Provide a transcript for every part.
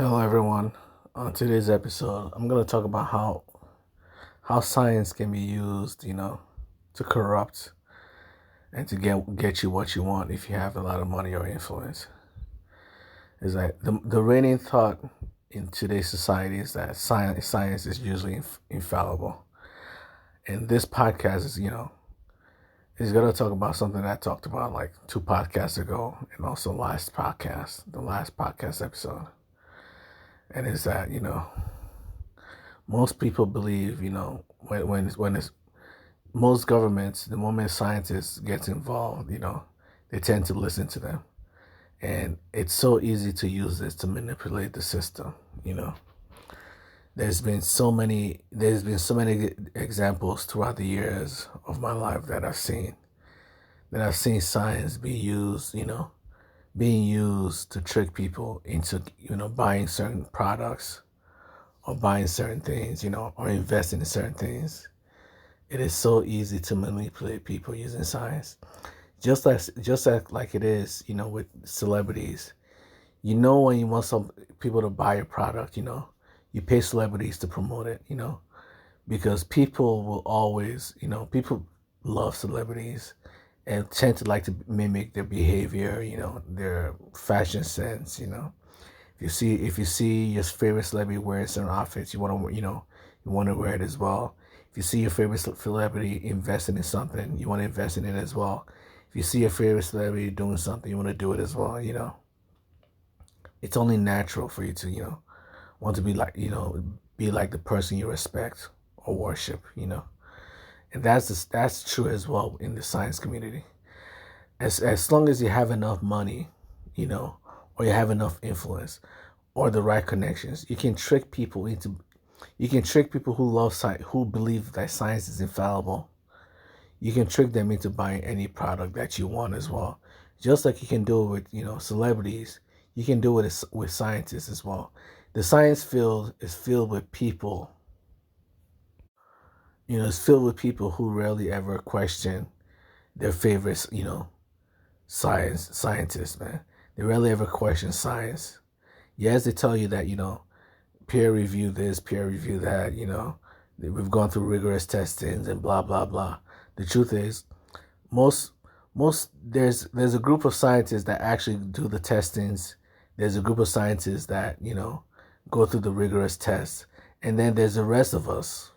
Hello everyone. On today's episode, I'm going to talk about how science can be used, to corrupt and to get you what you want if you have a lot of money or influence. Is that the reigning thought in today's society is that science is usually infallible. And this podcast is going to talk about something I talked about like two podcasts ago and also the last podcast episode. And is that, most people believe, when it's most governments, the moment scientists gets involved, they tend to listen to them. And it's so easy to use this to manipulate the system, There's been so many examples throughout the years of my life that I've seen science being used to trick people into, buying certain products or buying certain things, or investing in certain things. It is so easy to manipulate people using science. Just like it is, with celebrities. When you want some people to buy your product, you pay celebrities to promote it, because people will always, people love celebrities and tend to like to mimic their behavior, their fashion sense, If you see your favorite celebrity wearing certain outfits, you want to wear it as well. If you see your favorite celebrity investing in something, you want to invest in it as well. If you see your favorite celebrity doing something, you want to do it as well. It's only natural for you to, want to be like the person you respect or worship. And that's true as well in the science community. As long as you have enough money, or you have enough influence or the right connections, you can trick people who love science, who believe that science is infallible. You can trick them into buying any product that you want as well. Just like you can do it with, celebrities, you can do it with scientists as well. The science field is filled with people, it's filled with people who rarely ever question their favorites, scientists, man. They rarely ever question science. Yes, they tell you that, peer review this, peer review that, we've gone through rigorous testings and blah, blah, blah. The truth is, most there's a group of scientists that actually do the testings. There's a group of scientists that, go through the rigorous tests. And then there's the rest of us,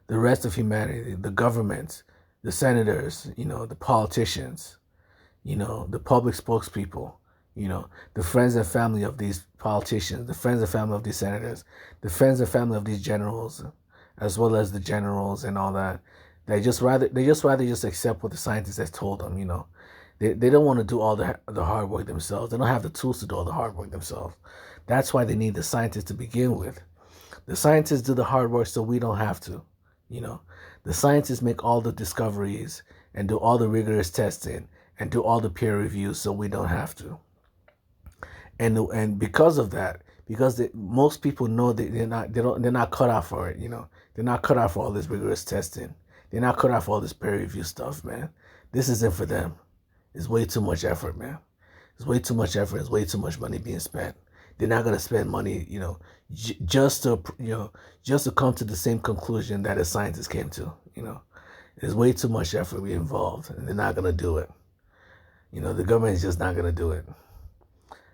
the rest of humanity, the government, the senators, the politicians, the public spokespeople, the friends and family of these politicians, the friends and family of these senators, the friends and family of these generals, as well as the generals and all that. They just rather just accept what the scientists have told them. They don't want to do all the hard work themselves. They don't have the tools to do all the hard work themselves. That's why they need the scientists to begin with. The scientists do the hard work so we don't have to. The scientists make all the discoveries and do all the rigorous testing and do all the peer reviews so we don't have to. And because of that, because most people know that they're not cut out for it. They're not cut out for all this rigorous testing. They're not cut out for all this peer review stuff, man. This isn't for them. It's way too much effort, man. It's way too much effort. It's way too much money being spent. They're not gonna spend money, just to come to the same conclusion that a scientist came to. There's way too much effort involved, and they're not gonna do it. The government is just not gonna do it.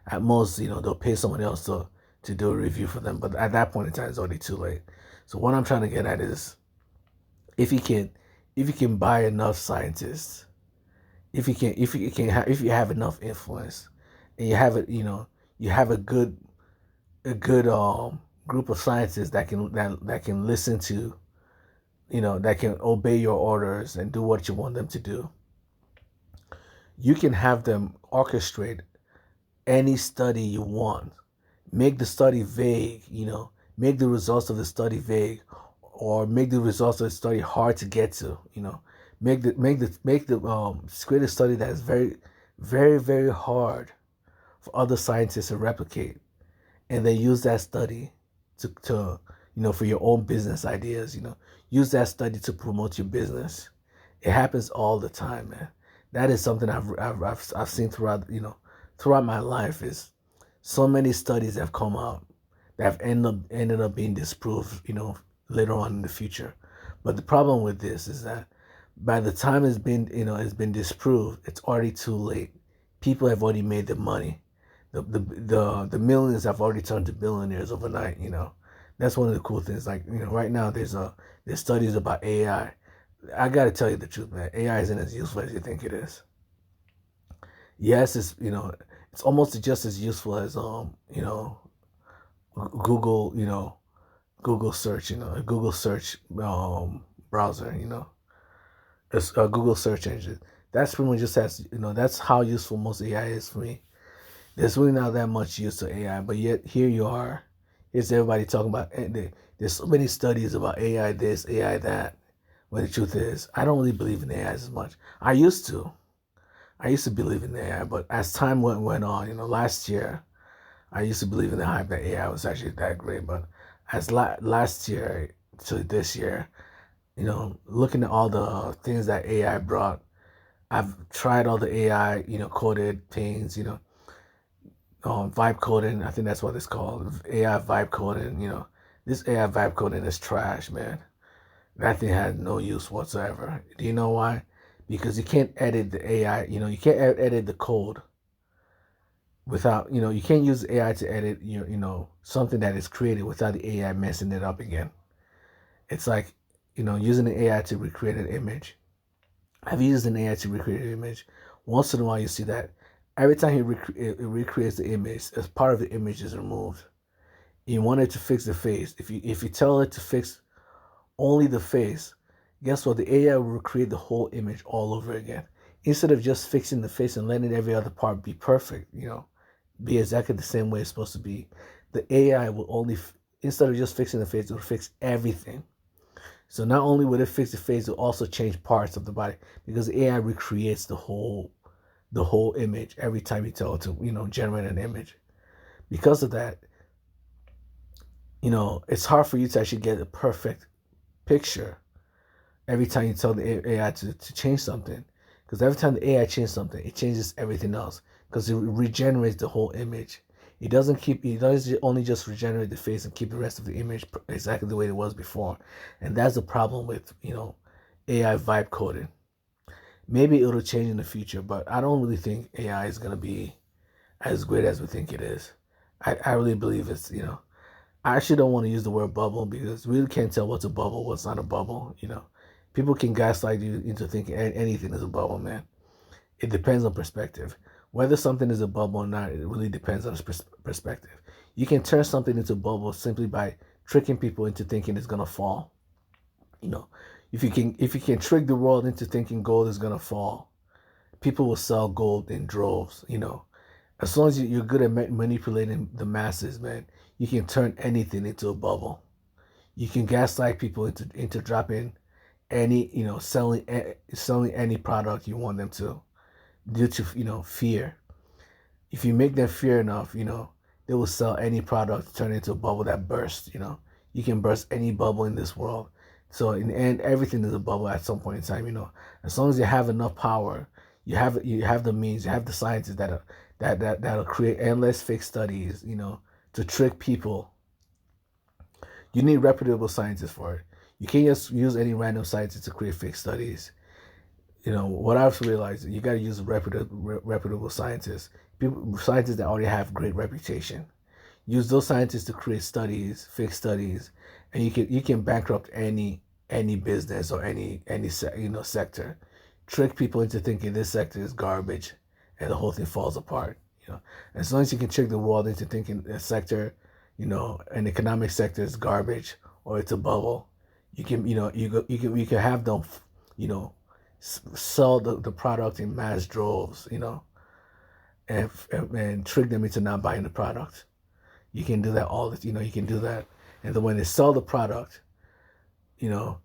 At most, they'll pay someone else to do a review for them, but at that point in time, it's already too late. So what I'm trying to get at is, if you can buy enough scientists, if you have enough influence, and you have it, you have a good group of scientists that can listen to, that can obey your orders and do what you want them to do. You can have them orchestrate any study you want. Make the study vague, make the results of the study vague, or make the results of the study hard to get to, create a study that is very, very, very hard for other scientists to replicate, and then use that study to for your own business ideas. Use that study to promote your business. It happens all the time, man. That is something I've seen throughout my life. Is So many studies have come out that have ended up being disproved, later on in the future. But the problem with this is that by the time it's been disproved, it's already too late. People have already made the money. The millions have already turned to billionaires overnight. That's one of the cool things. Like, right now there's studies about AI. I gotta tell you the truth, man. AI isn't as useful as you think it is. Yes, it's almost just as useful as Google, Google search, a Google search browser, it's a Google search engine. That's pretty much just that's how useful most AI is for me. There's really not that much use to AI, but yet here you are. Here's everybody talking about. There's so many studies about AI this, AI that. When the truth is, I don't really believe in AI as much. I used to. I used to believe in AI, but as time went on, last year, I used to believe in the hype that AI was actually that great. But as last year to this year, looking at all the things that AI brought, I've tried all the AI, coded things, vibe coding. I think that's what it's called. AI vibe coding. This AI vibe coding is trash, man. That thing has no use whatsoever. Do you know why? Because you can't edit the AI. You can't edit the code without. You can't use AI to edit. Something that is created without the AI messing it up again. It's like, using the AI to recreate an image. I've used an AI to recreate an image. Once in a while, you see that every time it recreates the image, as part of the image is removed. You want it to fix the face. If you tell it to fix only the face, guess what? The AI will recreate the whole image all over again. Instead of just fixing the face and letting every other part be perfect, be exactly the same way it's supposed to be, the AI will only, instead of just fixing the face, it will fix everything. So not only will it fix the face, it will also change parts of the body because the AI recreates the whole image every time you tell it to, generate an image. Because of that, it's hard for you to actually get a perfect picture every time you tell the AI to change something. Because every time the AI changes something, it changes everything else. Because it regenerates the whole image. It doesn't only just regenerate the face and keep the rest of the image exactly the way it was before. And that's the problem with, AI vibe coding. Maybe it'll change in the future, but I don't really think AI is going to be as great as we think it is. I really believe it's. I actually don't want to use the word bubble because we really can't tell what's a bubble, what's not a bubble. People can gaslight you into thinking anything is a bubble, man. It depends on perspective. Whether something is a bubble or not, it really depends on perspective. You can turn something into a bubble simply by tricking people into thinking it's gonna fall. You know, if you can trick the world into thinking gold is gonna fall, people will sell gold in droves. As long as you're good at manipulating the masses, man, you can turn anything into a bubble. You can gaslight people into dropping any, selling any product you want them to due to, fear. If you make them fear enough, they will sell any product, turn it into a bubble that bursts. You can burst any bubble in this world. So in the end, everything is a bubble at some point in time. As long as you have enough power, you have the means, you have the scientists that'll create endless fake studies, to trick people. You need reputable scientists for it. You can't just use any random scientist to create fake studies. What I've realized, you got to use reputable scientists, scientists that already have great reputation. Use those scientists to create studies, fake studies, and you can bankrupt any business or any sector. Trick people into thinking this sector is garbage, and the whole thing falls apart. As long as you can trick the world into thinking a sector, an economic sector is garbage or it's a bubble, you can have them, you know, sell the product in mass droves, and trick them into not buying the product. You can do that you can do that. And then when they sell the product, you know,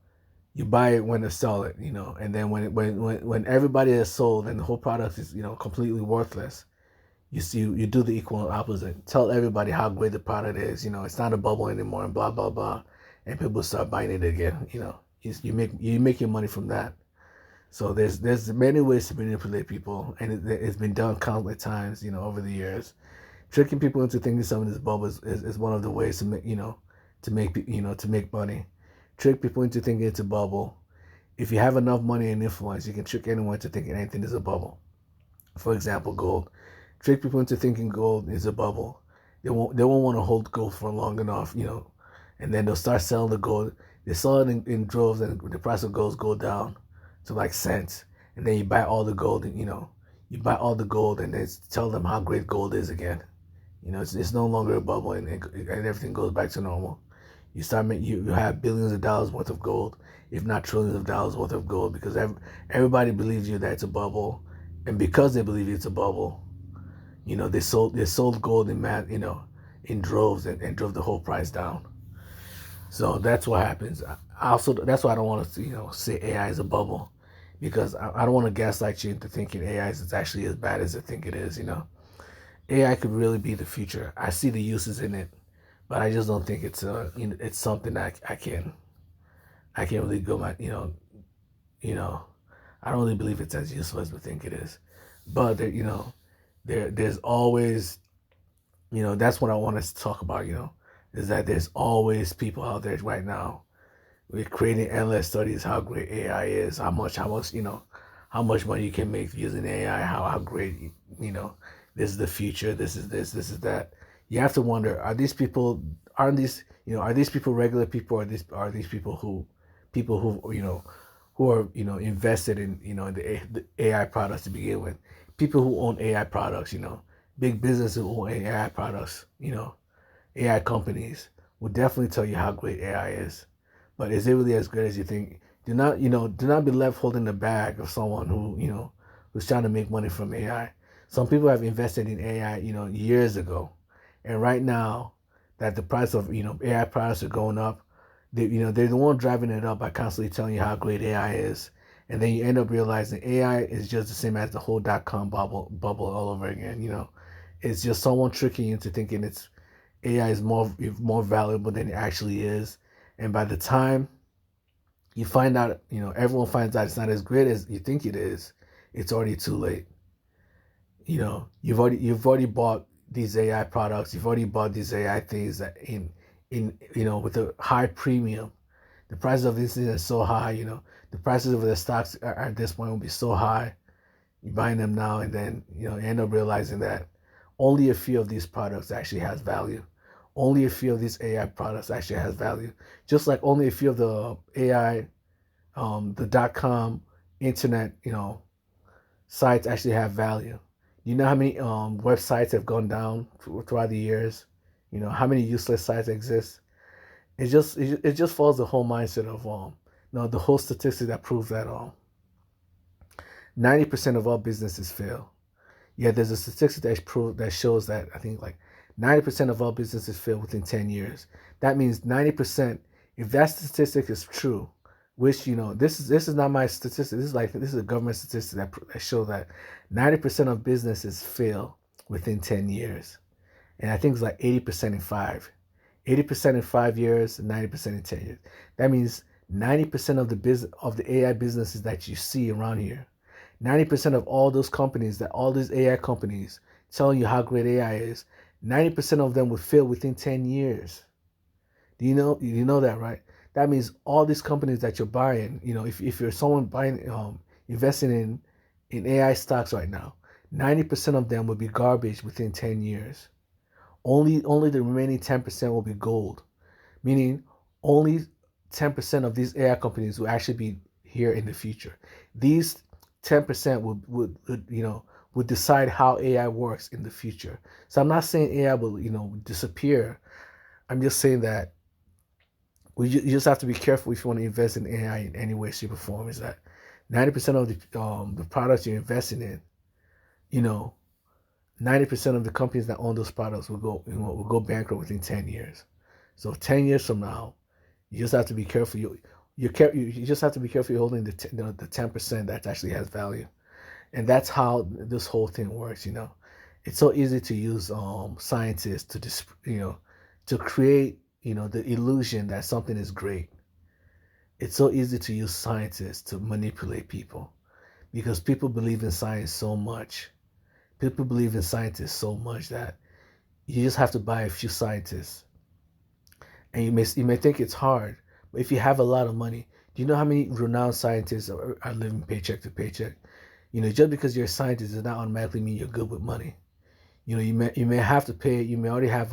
you buy it when they sell it, and then when everybody is sold and the whole product is, completely worthless, you do the equal opposite. Tell everybody how great the product is, it's not a bubble anymore and blah blah blah, and people start buying it again, you make your money from that. So there's many ways to manipulate people, and it's been done countless times, over the years. Tricking people into thinking something is bubble is one of the ways to make to make money. Trick people into thinking it's a bubble. If you have enough money and influence, you can trick anyone to thinking anything is a bubble. For example, gold. Trick people into thinking gold is a bubble. They won't want to hold gold for long enough, and then they'll start selling the gold. They sell it in droves, and the price of gold go down to like cents, and then you buy all the gold, and you buy all the gold, and then tell them how great gold is again. It's no longer a bubble, and everything goes back to normal. You have billions of dollars worth of gold, if not trillions of dollars worth of gold, because everybody believes you that it's a bubble, and because they believe it's a bubble, they sold gold in droves and drove the whole price down. So that's what happens. That's why I don't want to say AI is a bubble, because I don't want to gaslight you into thinking AI is actually as bad as I think it is. AI could really be the future. I see the uses in it, but I just don't think it's something that I can really go my I don't really believe it's as useful as we think it is. But there's always that's what I want us to talk about. Is that there's always people out there right now. We're creating endless studies how great AI is, how much how much money you can make using AI, how great this is the future, this is that. You have to wonder, are these people regular people, or are these people who are invested in the AI products to begin with, people who own AI products, big businesses who own AI products, AI companies will definitely tell you how great AI is. But is it really as good as you think? Do not be left holding the bag of someone who's trying to make money from AI. Some people have invested in AI, years ago, and right now that the price of AI products are going up, they're the one driving it up by constantly telling you how great AI is, and then you end up realizing AI is just the same as the whole .com bubble all over again. It's just someone tricking you into thinking AI is more valuable than it actually is, and by the time you find out, everyone finds out it's not as great as you think it is, it's already too late. You've already bought these AI products, you've already bought these AI things that in with a high premium. The prices of these things are so high, the prices of the stocks at this point will be so high. You're buying them now, and then you end up realizing that only a few of these products actually has value. Only a few of these AI products actually has value. Just like only a few of the AI, the .com internet, sites actually have value. You know how many websites have gone down throughout the years? How many useless sites exist? It just follows the whole mindset of the whole statistic that proves that 90% of all businesses fail. Yeah, there's a statistic that shows that I think like 90% of all businesses fail within 10 years. That means 90%. If that statistic is true, which this is not my statistic. This is a government statistic that shows that 90% of businesses fail within 10 years, and I think it's like 80% in 5 years, and 90% in 10 years. That means 90% of the AI businesses that you see around here, 90% of all these AI companies telling you how great AI is, 90% of them would fail within 10 years. Do you know that, right? That means all these companies that you're buying, if you're someone buying, investing in AI stocks right now, 90% of them will be garbage within 10 years. Only the remaining 10% will be gold, meaning only 10% of these AI companies will actually be here in the future. These 10% would decide how AI works in the future. So I'm not saying AI will disappear. I'm just saying that you just have to be careful if you want to invest in AI in any way, shape, or form. Is that 90% of the products you're investing in, 90% of the companies that own those products will go bankrupt within 10 years. So 10 years from now, you just have to be careful. You just have to be careful you're holding the 10% that actually has value, and that's how this whole thing works. It's so easy to use scientists to create the illusion that something is great. It's so easy to use scientists to manipulate people, because people believe in science so much. People believe in scientists so much that You just have to buy a few scientists. And you may think it's hard, but if you have a lot of money, do you know how many renowned scientists are living paycheck to paycheck? Just because you're a scientist does not automatically mean you're good with money. You may have to pay. You may already have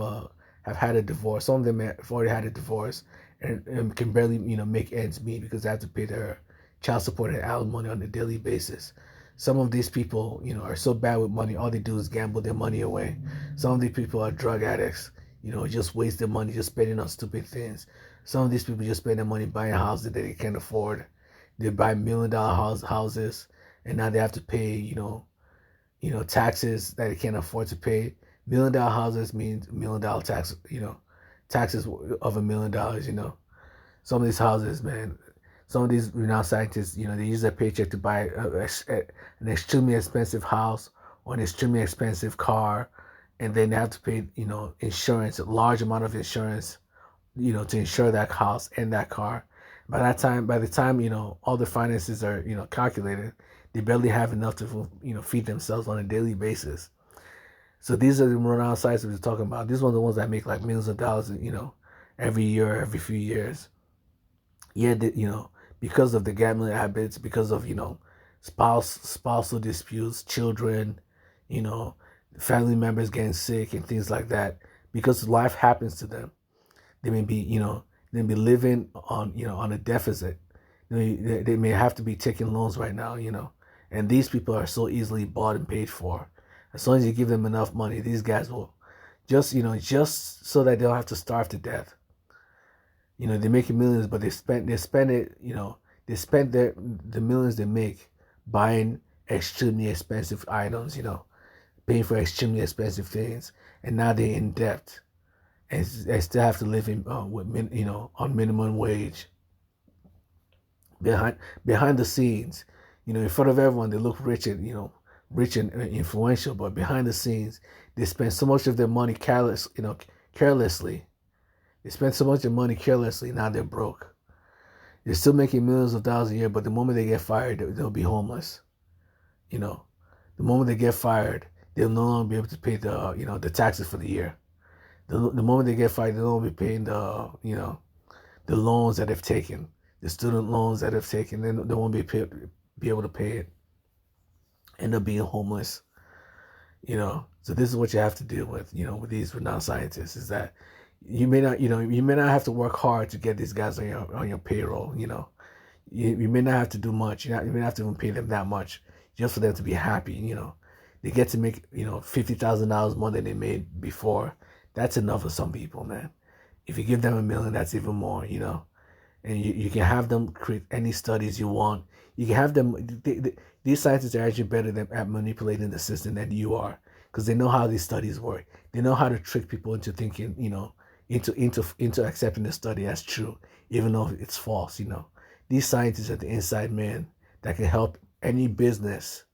had a divorce. Some of them have already had a divorce and can barely make ends meet because they have to pay their child support and alimony on a daily basis. Some of these people, are so bad with money, all they do is gamble their money away. Some of these people are drug addicts, just waste their money, just spending on stupid things. Some of these people just spend their money buying houses that they can't afford. They buy $1 million houses, and now they have to pay, taxes that they can't afford to pay. $1 million houses means $1 million tax, taxes of $1 million. Some of these houses, man, some of these renowned scientists, they use their paycheck to buy an extremely expensive house or an extremely expensive car, and then they have to pay, insurance, a large amount of insurance, to insure that house and that car. By the time, all the finances are, calculated, they barely have enough to, feed themselves on a daily basis. So these are the renowned scientists we're talking about. These are the ones that make like millions of dollars, every year, every few years. Yeah, because of the gambling habits, because of spousal disputes, children, you know, family members getting sick and things like that. Because life happens to them, they may be living on on a deficit. They may have to be taking loans right now, and these people are so easily bought and paid for. As long as you give them enough money, these guys will just so that they don't have to starve to death. They're making millions, but they spend it, they spend the millions they make buying extremely expensive items, paying for extremely expensive things, and now they're in debt, and they still have to live in on minimum wage. Behind the scenes, in front of everyone, they look rich and influential, but behind the scenes, they spend so much of their money carelessly. They spend so much of their money carelessly. Now they're broke. They're still making millions of dollars a year, but the moment they get fired, they'll be homeless. The moment they get fired, they'll no longer be able to pay the taxes for the year. The moment they get fired, they'll no longer be paying the loans that they've taken, the student loans that they've taken. They won't be able to pay it. End up being homeless. So this is what you have to deal with. With these renowned scientists, is that you may not have to work hard to get these guys on your payroll. You may not have to do much. You may not have to even pay them that much just for them to be happy. They get to make $50,000 more than they made before. That's enough for some people, man. If you give them $1 million, that's even more. And you can have them create any studies you want. You can have them. These scientists are actually better at manipulating the system than you are, because they know how these studies work. They know how to trick people into thinking, into accepting the study as true, even though it's false. These scientists are the inside man that can help any business,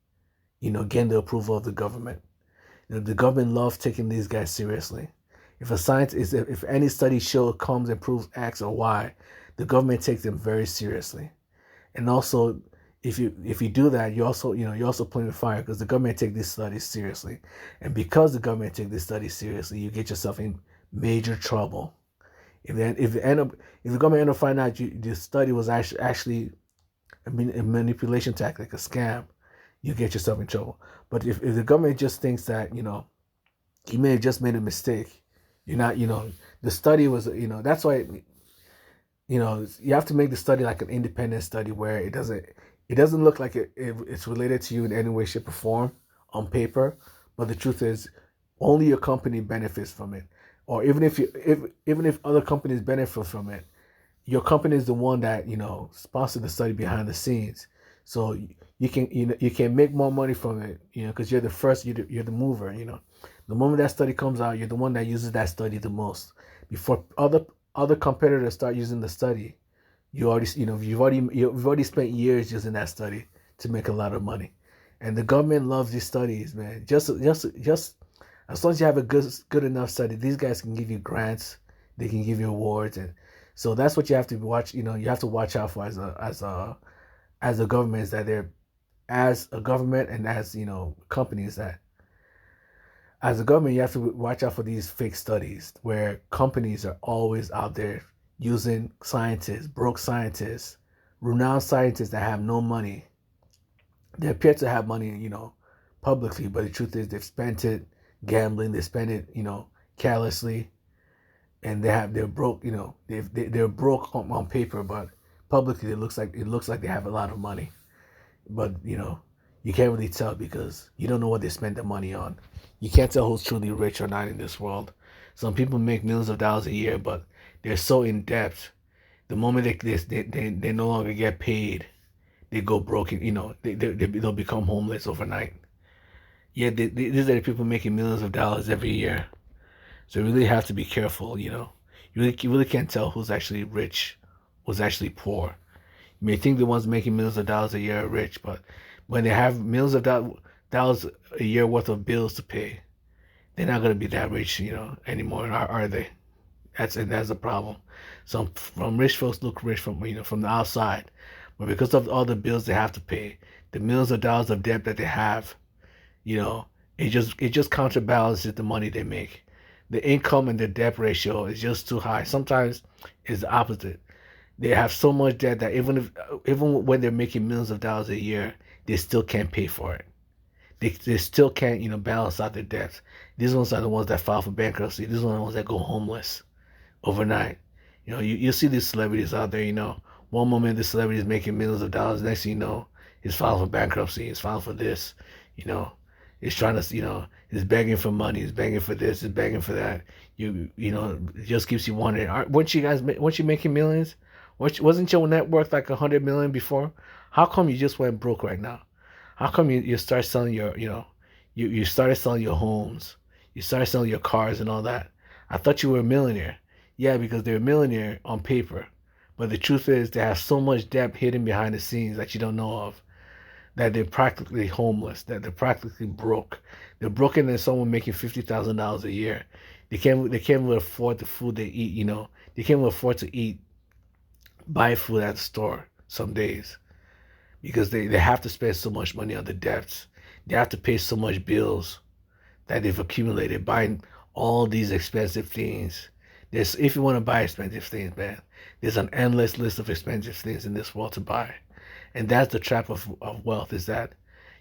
gain the approval of the government. The government loves taking these guys seriously. If any study comes and proves X or Y, the government takes them very seriously. And also, if you do that, you're also playing with fire, because the government take these studies seriously. And because the government take these studies seriously, you get yourself in major trouble. If the government end up finding out the study was actually a manipulation tactic, a scam, you get yourself in trouble. But if the government just thinks that you may have just made a mistake, you're not the study was that's why you have to make the study like an independent study, where it doesn't look like it's related to you in any way, shape, or form on paper. But the truth is, only your company benefits from it. Or even if other companies benefit from it, your company is the one that sponsor the study behind the scenes. So you can make more money from it, because you're the mover. The moment that study comes out, you're the one that uses that study the most. Before other competitors start using the study, you've already spent years using that study to make a lot of money. And the government loves these studies, man. Just as long as you have a good enough study, these guys can give you grants, they can give you awards, and so that's what you have to watch. You have to watch out for as a government, is that they're as a government and as companies, that As a government, you have to watch out for these fake studies where companies are always out there using scientists, broke scientists, renowned scientists that have no money. They appear to have money, publicly, but the truth is they've spent it gambling, they spend it, carelessly, and they're broke, they're broke on paper, but publicly it looks like they have a lot of money. But you can't really tell because you don't know what they spend the money on. You can't tell who's truly rich or not in this world. Some people make millions of dollars a year, but they're so in debt. The moment they no longer get paid, they go broke. They'll become homeless overnight. Yeah, these are the people making millions of dollars every year. So you really have to be careful. You really can't tell who's actually rich, who's actually poor. You may think the ones making millions of dollars a year are rich, but when they have millions of dollars a year worth of bills to pay, they're not going to be that rich, anymore, are they? That's a problem. From rich folks look rich from the outside, but because of all the bills they have to pay, the millions of dollars of debt that they have, it just counterbalances the money they make. The income and the debt ratio is just too high. Sometimes it's the opposite. They have so much debt that even when they're making millions of dollars a year, they still can't pay for it. They still can't balance out their debts. These ones are the ones that file for bankruptcy. These are the ones that go homeless overnight. You see these celebrities out there. One moment the celebrity is making millions of dollars, next thing you know, he's filing for bankruptcy. He's filing for this. He's trying to he's begging for money. He's begging for this. He's begging for that. It just keeps you wondering. Weren't you making millions? Wasn't your net worth like 100 million before? How come you just went broke right now? How come you start selling you started selling your homes, you started selling your cars and all that? I thought you were a millionaire. Yeah, because they're a millionaire on paper, but the truth is they have so much debt hidden behind the scenes that you don't know of, that they're practically homeless, that they're practically broke. They're broken than someone making $50,000 a year. They can't even afford the food they eat. They can't even afford to buy food at the store some days, because they have to spend so much money on the debts. They have to pay so much bills that they've accumulated buying all these expensive things. If you want to buy expensive things, man, there's an endless list of expensive things in this world to buy. And that's the trap of wealth, is that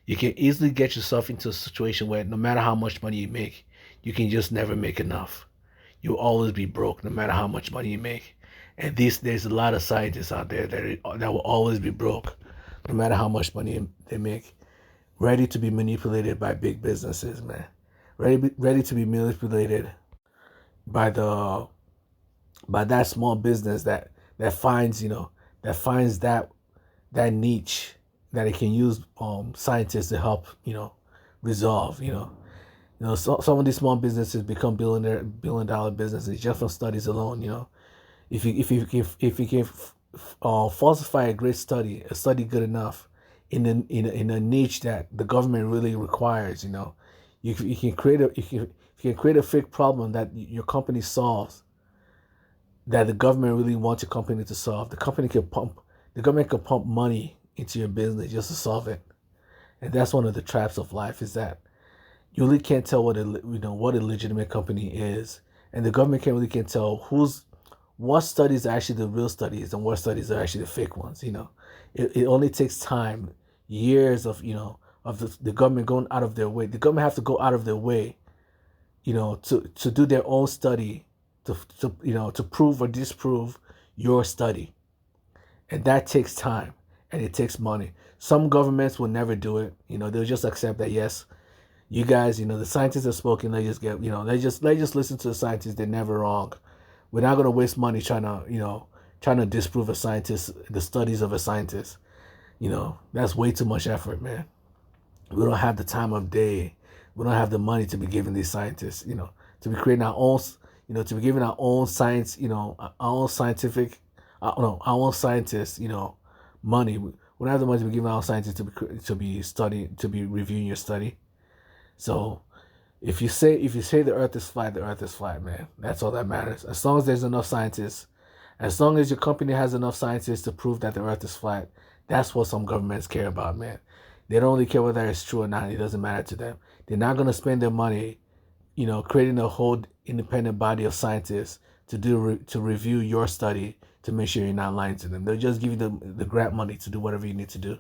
you can easily get yourself into a situation where no matter how much money you make, you can just never make enough. You'll always be broke no matter how much money you make. And there's a lot of scientists out there that will always be broke no matter how much money they make, ready to be manipulated by big businesses, man. Ready to be manipulated by that small business that finds that niche that it can use scientists to help resolve. Some of these small businesses become billion dollar businesses just from studies alone. If you can falsify a great study, a study good enough in a niche that the government really requires, you can create a fake problem that your company solves, that the government really wants your company to solve. The government can pump money into your business just to solve it. And that's one of the traps of life, is that you really can't tell what a legitimate company is, and the government can't tell what studies are actually the real studies and what studies are actually the fake ones. It only takes time, years of the government going out of their way. The government have to go out of their way, to do their own study to prove or disprove your study, and that takes time and it takes money. Some governments will never do it. They'll just accept that, yes, you guys, the scientists have spoken. They just get, they just listen to the scientists. They're never wrong. We're not gonna waste money trying to disprove the studies of a scientist. That's way too much effort, man. We don't have the time of day. We don't have the money to be giving these scientists, to be creating our own, to be giving our own science, our own scientific, our own scientists, money. We don't have the money to be giving our own scientists to be studying, to be reviewing your study. So if you say the earth is flat, man. That's all that matters. As long as there's enough scientists, as long as your company has enough scientists to prove that the earth is flat, that's what some governments care about, man. They don't really care whether it's true or not. It doesn't matter to them. They're not going to spend their money creating a whole independent body of scientists to review your study to make sure you're not lying to them. They'll just give you the grant money to do whatever you need to do.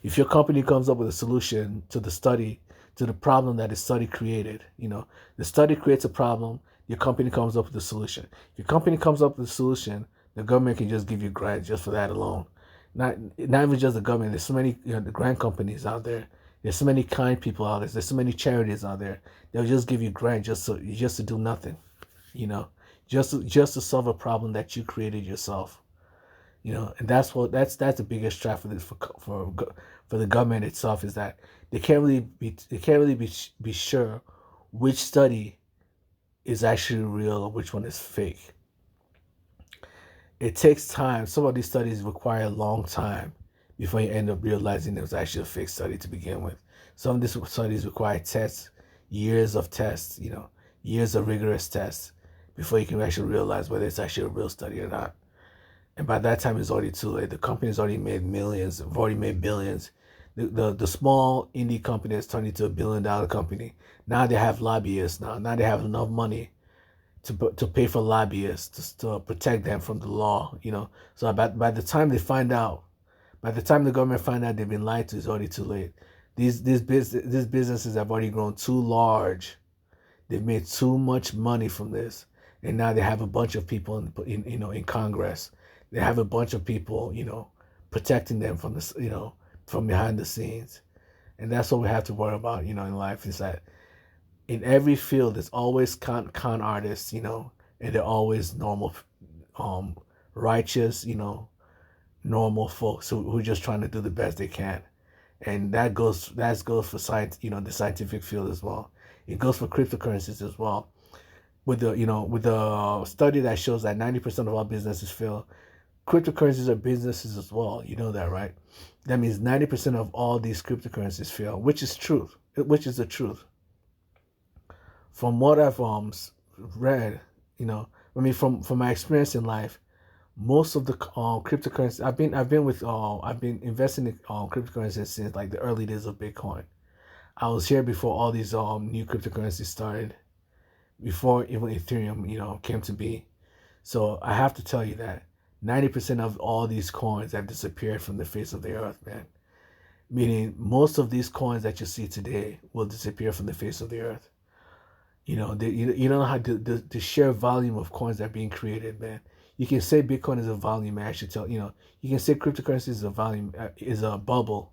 If your company comes up with a solution to the study, to the problem that the study created, the study creates a problem, your company comes up with a solution. If your company comes up with a solution, the government can just give you grants just for that alone. Not even just the government. There's so many the grant companies out there. There's so many kind people out there. There's so many charities out there. They'll just give you grant just to do nothing, just to solve a problem that you created yourself. And that's the biggest trap for the government itself, is that they can't really be sure which study is actually real or which one is fake. It takes time. Some of these studies require a long time before you end up realizing it was actually a fake study to begin with. Some of these studies require tests, years of tests, years of rigorous tests before you can actually realize whether it's actually a real study or not. And by that time, it's already too late. The company's already made millions, have already made billions. The small indie company has turned into $1 billion company. Now they have lobbyists. Now they have enough money to pay for lobbyists to protect them from the law. So by the time they find out, by the time the government find out they've been lied to, it's already too late. These businesses have already grown too large. They've made too much money from this, and now they have a bunch of people in Congress. They have a bunch of people, protecting them from this, from behind the scenes. And that's what we have to worry about, in life, is that in every field, there's always con artists, and they're always normal, righteous, normal folks who are just trying to do the best they can. And that goes for science, the scientific field as well. It goes for cryptocurrencies as well. With the study that shows that 90% of all businesses fail, cryptocurrencies are businesses as well. You know that, right? That means 90% of all these cryptocurrencies fail, which is the truth. From what I've read, from my experience in life, most of the cryptocurrencies I've been investing in cryptocurrencies since like the early days of Bitcoin. I was here before all these new cryptocurrencies started, before even Ethereum came to be. So I have to tell you that 90% of all these coins have disappeared from the face of the earth, man. Meaning most of these coins that you see today will disappear from the face of the earth. You don't know how the sheer volume of coins that are being created, man. You can say Bitcoin is a volume, I should tell you can say cryptocurrency is a volume, is a bubble.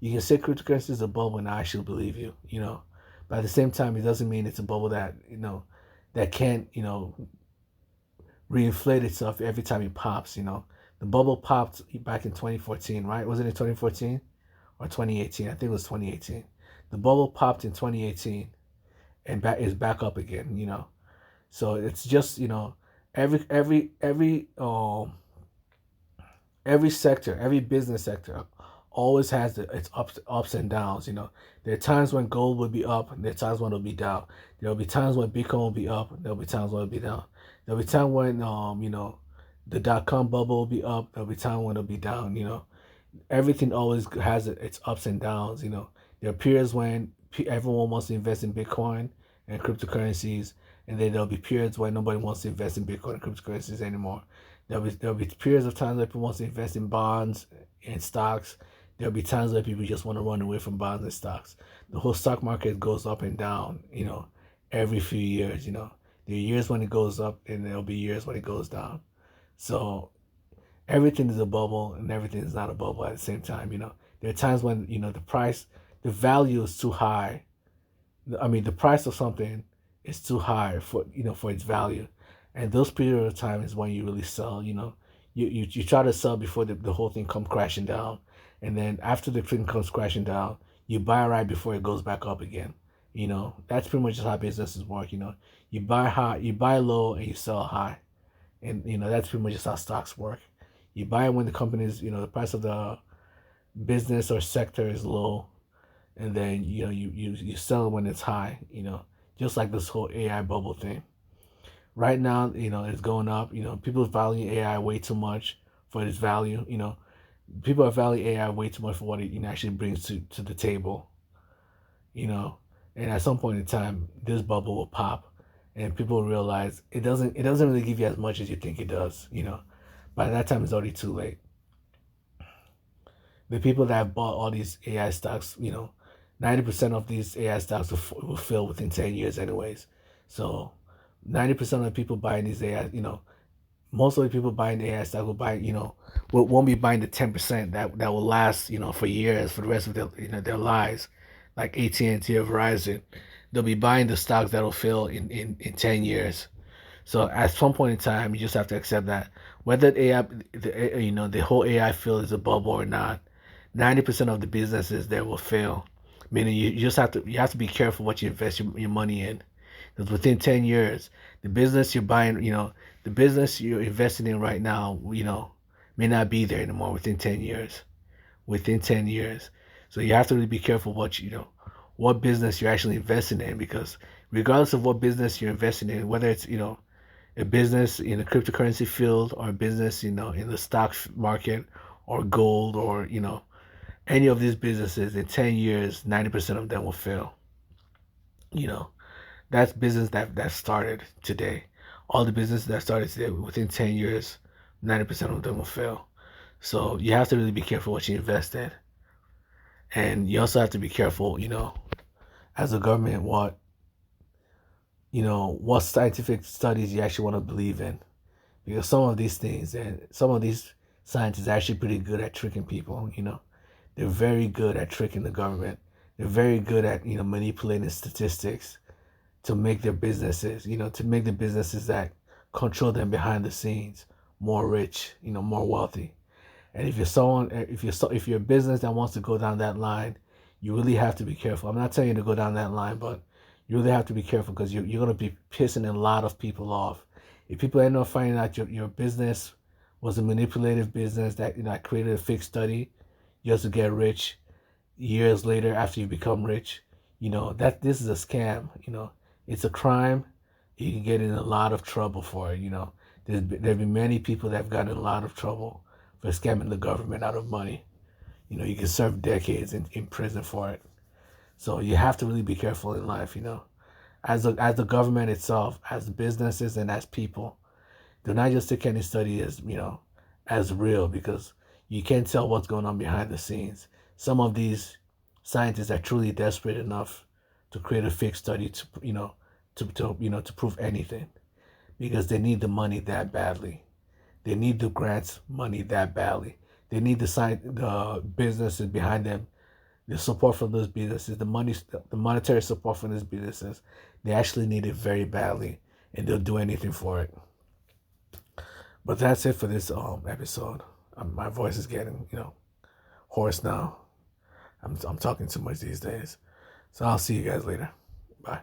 You can say cryptocurrency is a bubble, and I should believe you. But at the same time, it doesn't mean it's a bubble that that can't reinflate itself every time it pops. The bubble popped back in 2014, right? Was it in 2014 or 2018? I think it was 2018. The bubble popped in 2018 and is back up again. So it's just every sector, every business sector always has its ups and downs. There are times when gold will be up, and there are times when it'll be down. There'll be times when Bitcoin will be up, and there'll be times when it'll be down. There'll be time when the .com bubble will be up. There'll be time when it'll be down. Everything always has its ups and downs. There are periods when everyone wants to invest in Bitcoin and cryptocurrencies, and then there'll be periods when nobody wants to invest in Bitcoin and cryptocurrencies anymore. There'll be periods of times where people want to invest in bonds and stocks. There'll be times where people just want to run away from bonds and stocks. The whole stock market goes up and down, every few years. There are years when it goes up, and there'll be years when it goes down. So everything is a bubble, and everything is not a bubble at the same time. There are times when the value is too high. I mean, the price of something is too high for its value, and those periods of time is when you really sell. You try to sell before the whole thing comes crashing down, and then after the thing comes crashing down, you buy right before it goes back up again. That's pretty much just how businesses work. You buy high, you buy low, and you sell high, and that's pretty much just how stocks work. You buy when the company's the price of the business or sector is low, and then you sell when it's high. Just like this whole AI bubble thing. Right now, it's going up. People value AI way too much for its value. People are valuing AI way too much for what it actually brings to the table. And at some point in time, this bubble will pop, and people realize it doesn't really give you as much as you think it does. By that time, it's already too late. The people that have bought all these AI stocks, 90% of these AI stocks will fail within 10 years, anyways. So 90% of the people buying these AI, most of the people buying the AI stock will buy, won't be buying the 10% that will last, for years, for the rest of their lives, like AT&T or Verizon. They'll be buying the stocks that'll fail in 10 years. So at some point in time, you just have to accept that whether AI, the whole AI field is a bubble or not, 90% of the businesses there will fail. Meaning you just have to be careful what you invest your money in. Because within 10 years, the business you're buying, the business you're investing in right now, may not be there anymore within 10 years. Within 10 years. So you have to really be careful what business you're actually investing in, because regardless of what business you're investing in, whether it's, a business in the cryptocurrency field or a business, in the stock market or gold or, any of these businesses in 10 years, 90% of them will fail. You know, that's business that started today. All the businesses that started today, within 10 years, 90% of them will fail. So you have to really be careful what you invest in. And you also have to be careful, as a government, what scientific studies you actually want to believe in. Because some of these things and some of these scientists are actually pretty good at tricking people. They're very good at tricking the government. They're very good at, manipulating statistics to make their businesses, to make the businesses that control them behind the scenes more rich, more wealthy. And if you're a business that wants to go down that line, you really have to be careful. I'm not telling you to go down that line, but you really have to be careful, because you're going to be pissing a lot of people off. If people end up finding out your business was a manipulative business that created a fake study just to get rich years later after you become rich, that this is a scam. It's a crime. You can get in a lot of trouble for it. There've been many people that have gotten in a lot of trouble for scamming the government out of money. You can serve decades in prison for it. So you have to really be careful in life. As the government itself, as businesses, and as people, do not just take any study as real, because you can't tell what's going on behind the scenes. Some of these scientists are truly desperate enough to create a fake study to prove anything, because they need the money that badly. They need the grants money that badly. They need the businesses behind them, the support from those businesses, the monetary support from those businesses. They actually need it very badly, and they'll do anything for it. But that's it for this episode. My voice is getting hoarse now. I'm talking too much these days. So I'll see you guys later. Bye.